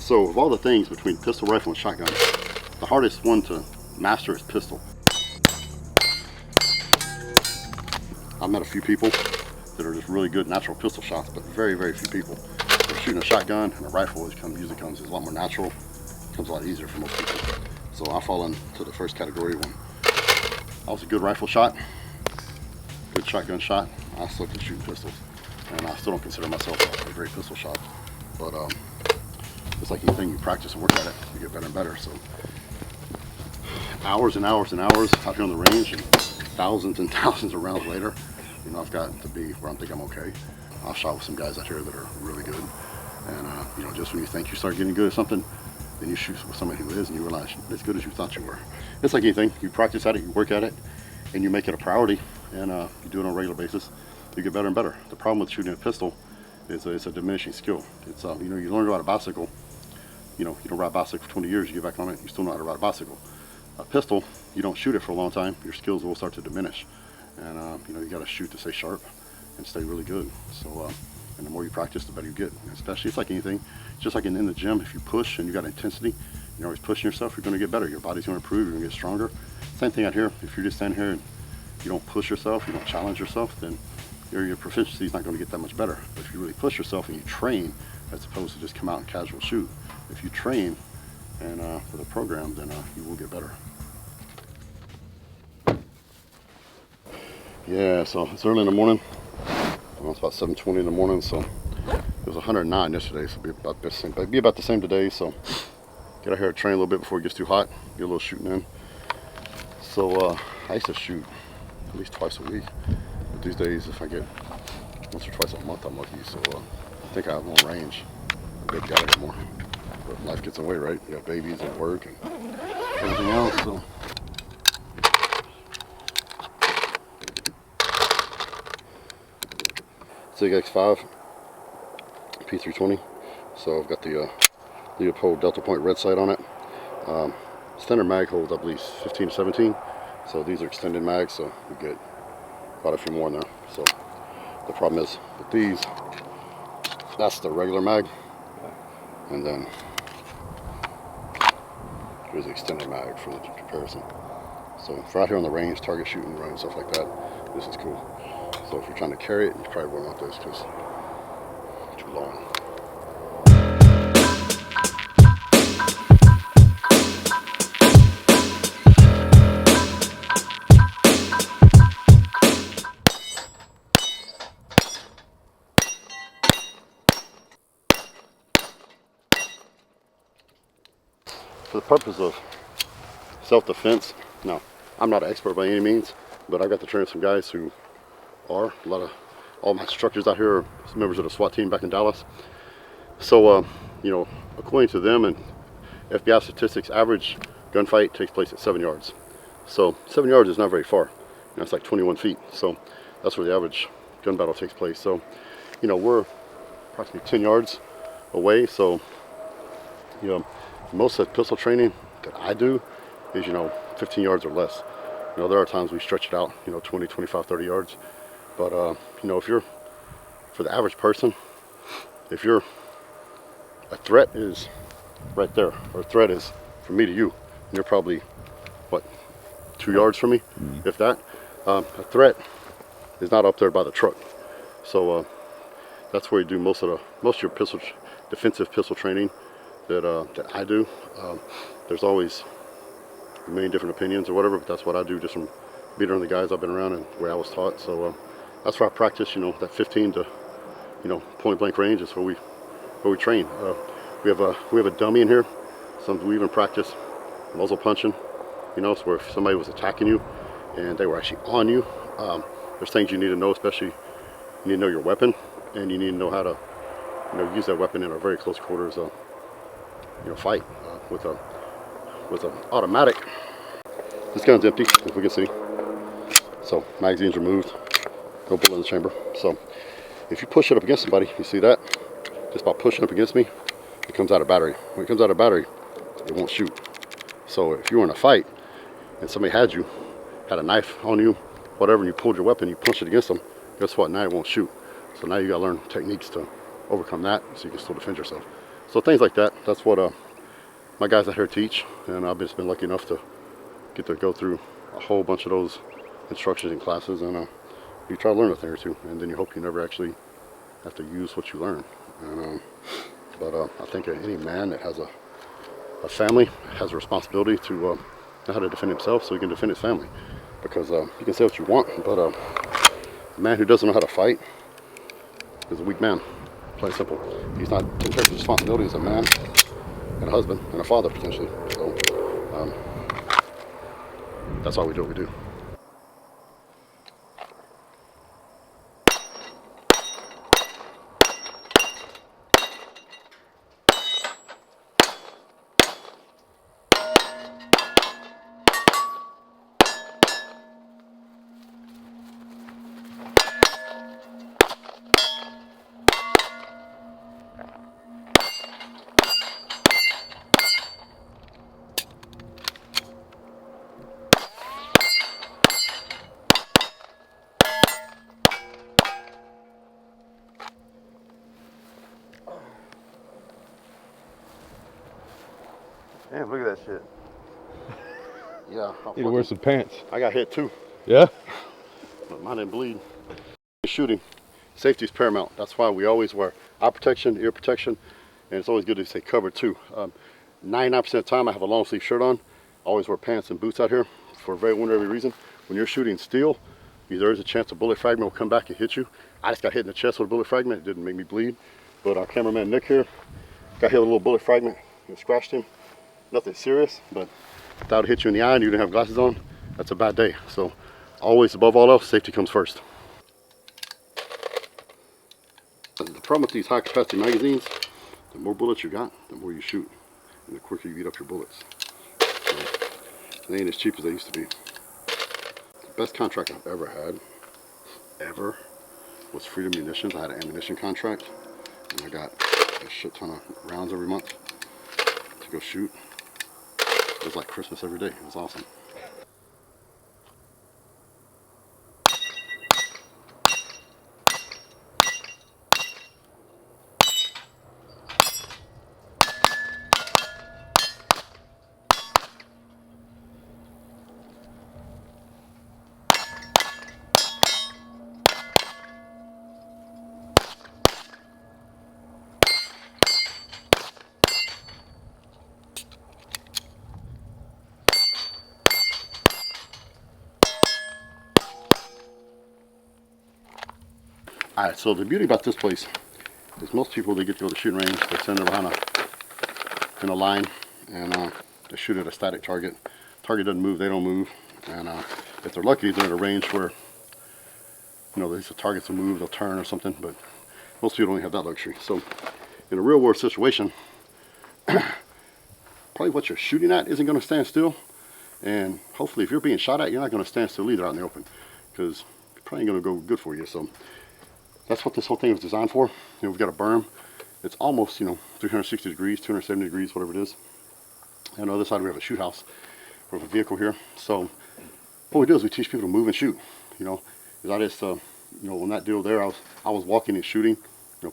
So of all the things between pistol, rifle, and shotgun, the hardest one to master is pistol. I've met a few people that are just really good natural pistol shots, but very, very few people. So shooting a shotgun and a rifle usually comes a lot more natural, comes a lot easier for most people. So I fall into the first category when I was a good rifle shot, good shotgun shot. I sucked at shooting pistols, and I still don't consider myself a great pistol shot. But it's like anything, you practice and work at it, you get better and better. So hours and hours and hours out here on the range, and thousands and thousands of rounds later, you know, I've gotten to be where I think I'm okay. I've shot with some guys out here that are really good, and you know, just when you think you start getting good at something, then you shoot with somebody who is, and you realize you're as good as you thought you were. It's like anything, you practice at it, you work at it, and you make it a priority, and you do it on a regular basis, you get better and better. The problem with shooting a pistol is it's a diminishing skill. It's you know, you learn to ride a bicycle, you know, you don't ride a bicycle for 20 years, you get back on it, you still know how to ride a bicycle. A pistol, you don't shoot it for a long time, your skills will start to diminish. And you know, you got to shoot to stay sharp and stay really good. So and the more you practice, the better you get. Especially, it's like anything, just like in the gym, if you push and you got intensity, you're always pushing yourself, you're going to get better. Your body's going to improve, you're going to get stronger. Same thing out here. If you're just standing here and you don't push yourself, you don't challenge yourself, then your proficiency is not going to get that much better. But if you really push yourself and you train, as opposed to just come out and casual shoot, if you train and with a program, then you will get better. Yeah, so it's early in the morning. It's about 7:20 in the morning, so it was 109 yesterday, so it'll be about the same today. So get out here and train a little bit before it gets too hot, get a little shooting in. So I used to shoot at least twice a week, but these days if I get once or twice a month, I'm lucky. So I think I have more range. I maybe got it more, but life gets in the way, right? You got babies and work and everything else. So. SIG X5 P320, so I've got the Leopold Delta Point red sight on it. Standard mag holds, I believe, 15 to 17, so these are extended mags, so you get quite a few more in there. So the problem is with these, that's the regular mag, and then here's the extended mag for the comparison. So for out here on the range, target shooting, running, stuff like that, this is cool. So if you're trying to carry it, you probably won't want this because it's too long. For the purpose of self-defense, now I'm not an expert by any means, but I got to train some guys who are. All my instructors out here are members of the SWAT team back in Dallas. So you know, according to them and FBI statistics, average gunfight takes place at 7 yards. So 7 yards is not very far. That's like 21 feet. So that's where the average gun battle takes place. So you know, we're approximately 10 yards away. So you know, most of the pistol training that I do is, you know, 15 yards or less. You know, there are times we stretch it out, you know, 20, 25, 30 yards. But, you know, if you're, for the average person, if you're, a threat is right there, or a threat is from me to you, and you're probably, what, 2 yards from me, if that. A threat is not up there by the truck. So that's where you do most of your defensive pistol training that I do. There's always many different opinions or whatever, but that's what I do, just from being around the guys I've been around and where I was taught. So that's where I practice, you know, that 15 to, you know, point blank range is where we train. We have a dummy in here. We even practice muzzle punching, you know, so where if somebody was attacking you and they were actually on you, there's things you need to know, especially you need to know your weapon, and you need to know how to, you know, use that weapon in a very close quarters, you know, fight with an automatic. This gun's empty, if we can see. So magazine's removed, no bullet in the chamber. So if you push it up against somebody, you see that? Just by pushing up against me, it comes out of battery. When it comes out of battery, it won't shoot. So if you were in a fight and somebody had a knife on you, whatever, and you pulled your weapon, you punched it against them, guess what? Now it won't shoot. So now you gotta learn techniques to overcome that so you can still defend yourself. So things like that. That's what my guys out here teach, and I've just been lucky enough to get to go through a whole bunch of those instructions and classes, and you try to learn a thing or two, and then you hope you never actually have to use what you learn. And but I think any man that has a family has a responsibility to know how to defend himself so he can defend his family. Because you can say what you want, but a man who doesn't know how to fight is a weak man. Plain and simple. He's not taking care of his responsibility as a man and a husband and a father potentially. So that's why we do what we do. Damn, look at that shit. Yeah. Need to wear some pants. I got hit too. Yeah? But mine didn't bleed. Shooting, safety is paramount. That's why we always wear eye protection, ear protection, and it's always good to stay covered too. 99% of the time I have a long sleeve shirt on. I always wear pants and boots out here for every reason. When you're shooting steel, there is a chance a bullet fragment will come back and hit you. I just got hit in the chest with a bullet fragment. It didn't make me bleed. But our cameraman Nick here got hit with a little bullet fragment. It scratched him. Nothing serious, but if that would hit you in the eye and you didn't have glasses on, that's a bad day. So always, above all else, safety comes first. The problem with these high capacity magazines, the more bullets you got, the more you shoot, and the quicker you eat up your bullets. So, they ain't as cheap as they used to be. The best contract I've ever had, was Freedom Munitions. I had an ammunition contract, and I got a shit ton of rounds every month to go shoot. It was like Christmas every day. It was awesome. Alright, so the beauty about this place is most people, they get to go to the shooting range, they send them behind in a line, and they shoot at a static target. Target doesn't move, they don't move, and if they're lucky, they're at a range where, these targets will move, they'll turn or something, but most people don't have that luxury. So in a real world situation, probably what you're shooting at isn't going to stand still, and hopefully if you're being shot at, you're not going to stand still either out in the open, because it's probably going to go good for you. So that's what this whole thing was designed for. We've got a berm. It's almost, 360 degrees, 270 degrees, whatever it is. And on the other side we have a shoot house. We have a vehicle here. So what we do is we teach people to move and shoot. Is I just, on that deal there, I was walking and shooting,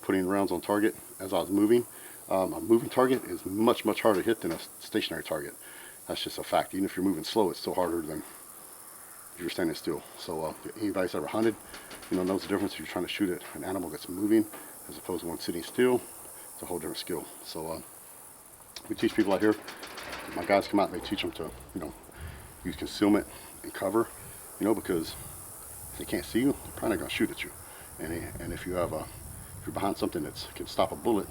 putting rounds on target as I was moving. A moving target is much, much harder to hit than a stationary target. That's just a fact. Even if you're moving slow, it's still harder than if you're standing still. So anybody that's ever hunted, knows the difference. If you're trying to shoot at an animal that's moving as opposed to one sitting still, it's a whole different skill. So we teach people out here. My guys come out and they teach them to, use concealment and cover, because if they can't see you, they're probably not going to shoot at you. And if you have if you're behind something that can stop a bullet,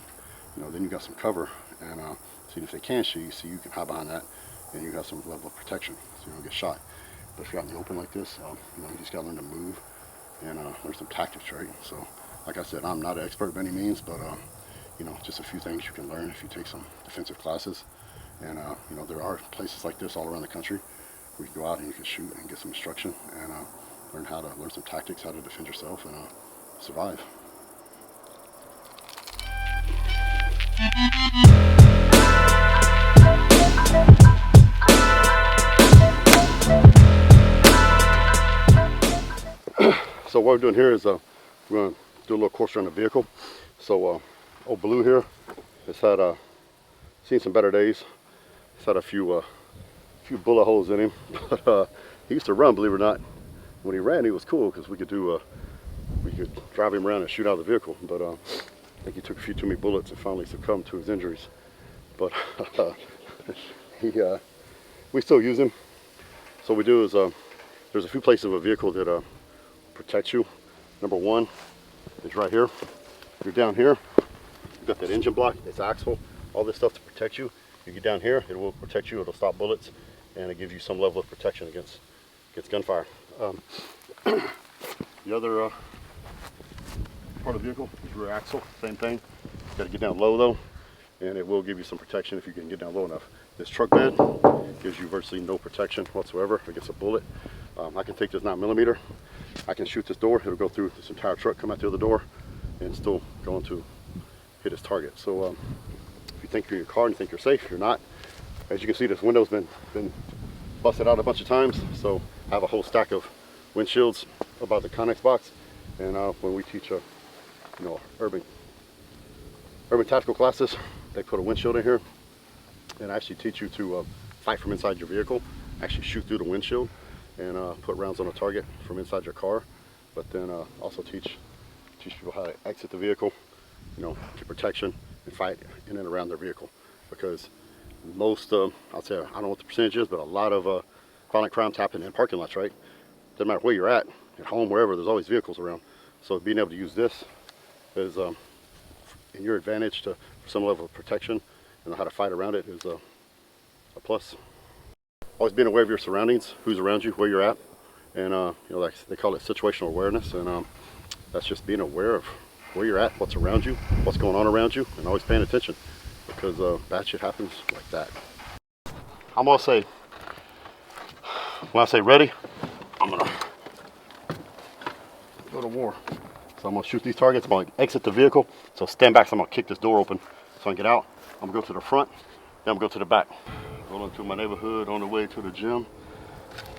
then you got some cover. And so if they can shoot you, so you can hide behind that, and you have some level of protection, so you don't get shot. But if you're out in the open like this, you just got to learn to move and learn some tactics, right? So, like I said, I'm not an expert by any means, but just a few things you can learn if you take some defensive classes. And there are places like this all around the country where you can go out and you can shoot and get some instruction and learn some tactics, how to defend yourself and survive. So what we're doing here is we're going to do a little course around the vehicle. So old Blue here It's had seen some better days. It's had a few bullet holes in him, but he used to run, believe it or not. When he ran, he was cool because we could drive him around and shoot out of the vehicle. But I think he took a few too many bullets and finally succumbed to his injuries. But we still use him. So what we do is there's a few places of a vehicle that protects you. Number one is right here. You're down here. You've got that engine block, this axle, all this stuff to protect you. You get down here, it will protect you. It'll stop bullets, and it gives you some level of protection against gunfire. The other part of the vehicle is rear axle, same thing. You got to get down low though, and it will give you some protection if you can get down low enough. This truck bed gives you virtually no protection whatsoever against a bullet. I can take this 9mm, I can shoot this door, it'll go through this entire truck, come out the other door, and still going to hit its target. So if you think you're in your car and you think you're safe, you're not. As you can see, this window's been busted out a bunch of times, so I have a whole stack of windshields about the Connex box. And when we teach urban tactical classes, they put a windshield in here and actually teach you to fight from inside your vehicle, actually shoot through the windshield and put rounds on a target from inside your car, but then also teach people how to exit the vehicle, get protection and fight in and around their vehicle. Because most, I'll say, I don't know what the percentage is, but a lot of violent crimes happen in parking lots, right? Doesn't matter where you're at home, wherever, there's always vehicles around. So being able to use this is in your advantage for some level of protection and how to fight around it is a plus. Always being aware of your surroundings, who's around you, where you're at, and like they call it situational awareness, and that's just being aware of where you're at, what's around you, what's going on around you, and always paying attention, because bad shit happens like that. I'm gonna say, when I say ready, I'm gonna go to war. So I'm gonna shoot these targets. I'm gonna exit the vehicle. So stand back. So I'm gonna kick this door open so I can get out. I'm gonna go to the front, then I'm gonna go to the back. Rolling through my neighborhood on the way to the gym.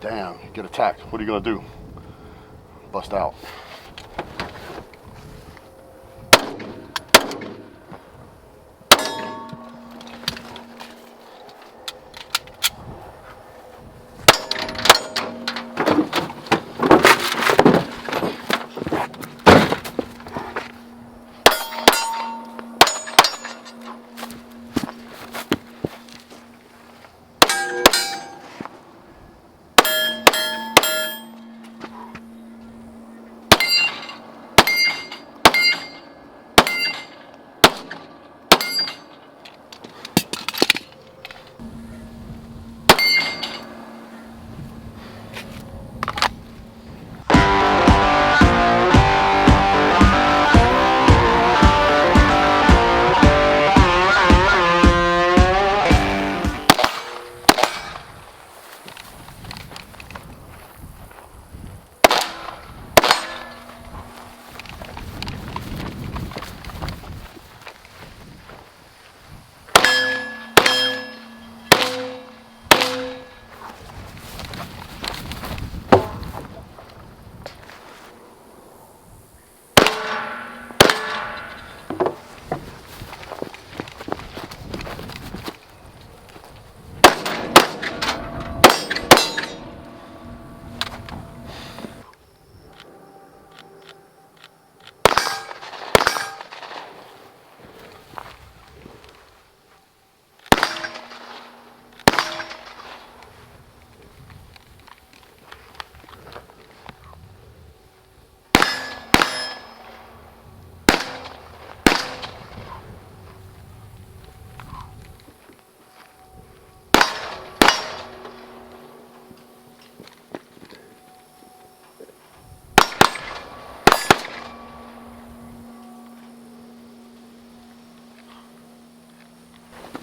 Damn, get attacked. What are you gonna do? Bust out.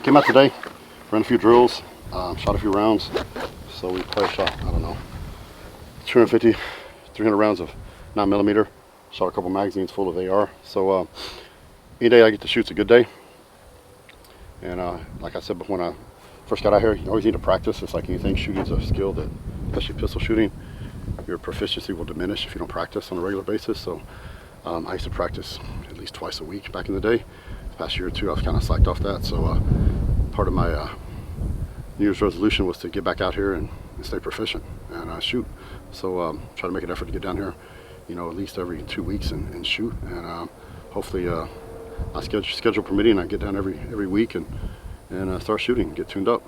Came out today, ran a few drills, shot a few rounds. So we probably shot, I don't know, 250, 300 rounds of 9mm. Shot a couple magazines full of AR. So any day I get to shoot's a good day. And like I said, but when I first got out here, you always need to practice. It's like anything, shooting's a skill that, especially pistol shooting, your proficiency will diminish if you don't practice on a regular basis. So I used to practice at least twice a week back in the day past year or two I've kind of slacked off that. So part of my New Year's resolution was to get back out here and stay proficient and shoot. So try to make an effort to get down here, you know, at least every 2 weeks and shoot. And hopefully, my schedule permitting, I get down every week and start shooting, get tuned up.